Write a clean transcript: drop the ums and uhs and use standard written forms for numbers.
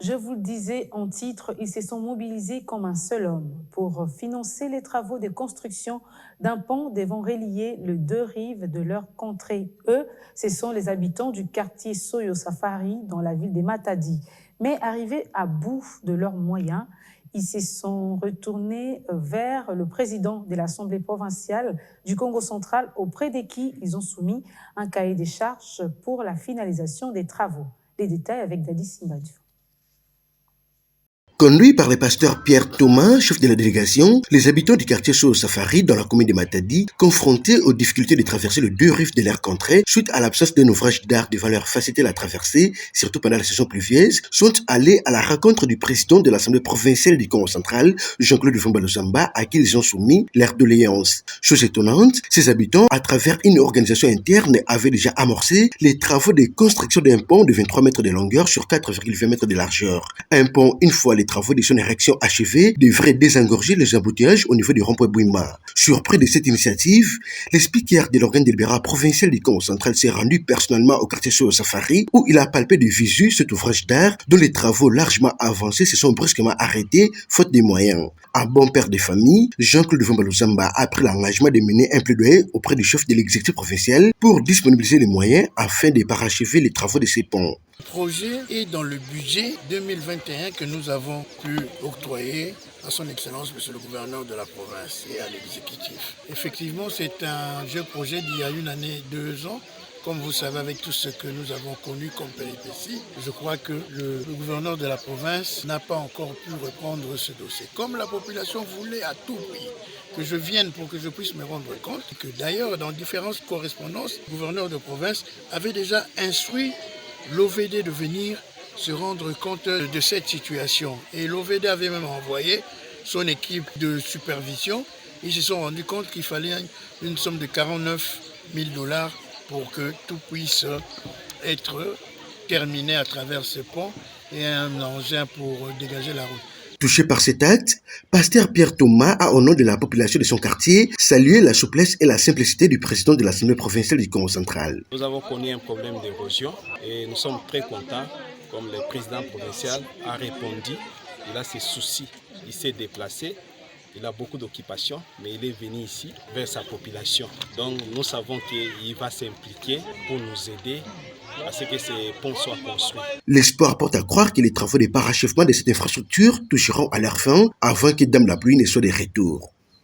Je vous le disais en titre, ils se sont mobilisés comme un seul homme pour financer les travaux de construction d'un pont devant relier les deux rives de leur contrée. Eux, ce sont les habitants du quartier Soyo Safari dans la ville de Matadi. Mais arrivés à bout de leurs moyens, ils se sont retournés vers le président de l'Assemblée provinciale du Congo central auprès de qui ils ont soumis un cahier des charges pour la finalisation des travaux. Les détails avec Dadi Simbadiou. Conduits par le pasteur Pierre Thomas, chef de la délégation, les habitants du quartier Soyo Safari dans la commune de Matadi, confrontés aux difficultés de traverser les deux rives de leur contrée suite à l'absence d'un ouvrage d'art de valeur faciliter la traversée, surtout pendant la saison pluvieuse, sont allés à la rencontre du président de l'Assemblée provinciale du Congo central, Jean-Claude Vumbalozamba, à qui ils ont soumis leur doléance. Chose étonnante, ces habitants, à travers une organisation interne, avaient déjà amorcé les travaux de construction d'un pont de 23 mètres de longueur sur 4,20 mètres de largeur. Un pont, une fois les travaux de son érection achevés, devraient désengorger les embouteillages au niveau du rond-point Bouima. Surpris de cette initiative, le speaker de l'organe délibérant provincial du Congo central s'est rendu personnellement au quartier Soyo Safari où il a palpé de visu cet ouvrage d'art dont les travaux largement avancés se sont brusquement arrêtés faute de moyens. Un bon père de famille, Jean-Claude Vumbalozamba a pris l'engagement de mener un plaidoyer auprès du chef de l'exécutif provincial pour disponibiliser les moyens afin de parachever les travaux de ces ponts. Le projet est dans le budget 2021 que nous avons pu octroyer à son Excellence, Monsieur le gouverneur de la province et à l'exécutif. Effectivement, c'est un vieux projet d'il y a une année, 2 ans. Comme vous savez, avec tout ce que nous avons connu comme péripéties, je crois que le gouverneur de la province n'a pas encore pu reprendre ce dossier. Comme la population voulait à tout prix que je vienne pour que je puisse me rendre compte, que d'ailleurs, dans différentes correspondances, le gouverneur de province avait déjà instruit l'OVD de venir se rendre compte de cette situation. Et l'OVD avait même envoyé son équipe de supervision. Ils se sont rendus compte qu'il fallait une somme de 49 000 $ pour que tout puisse être terminé à travers ce pont et un engin pour dégager la route. Touché par cet acte, pasteur Pierre Thomas a, au nom de la population de son quartier, salué la souplesse et la simplicité du président de l'Assemblée provinciale du Congo central. Nous avons connu un problème d'érosion et nous sommes très contents, comme le président provincial a répondu, il a ses soucis, il s'est déplacé. Il a beaucoup d'occupations, mais il est venu ici vers sa population. Donc nous savons qu'il va s'impliquer pour nous aider à ce que ces ponts soient construits. L'espoir porte à croire que les travaux de parachèvement de cette infrastructure toucheront à leur fin avant que Dame la pluie ne soit de retour.